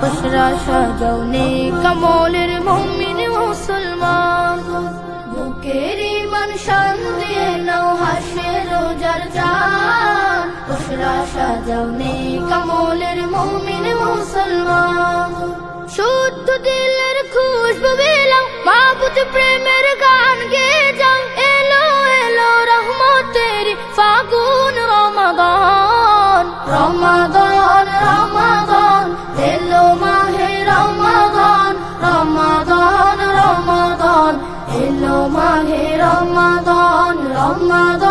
খুশরা সাজাও নেক আমলের মুমিন মুসলমান বুকের ঈমান শান দিয়ে নাও হাসে রোজার চাঁদ খুশরা সাজাও নেক আমলের মুমিন মুসলমান শুদ্ধ দিলের খুশবু বিলাও মাবুদ প্রেমের গান গেয়ে যাও এলো এলো রহমতের ফাগুন রমাদান রমাদান রমাদান এলো মাহে রমাদান রমাদান রমাদান এলো মাহে রমাদান রমাদান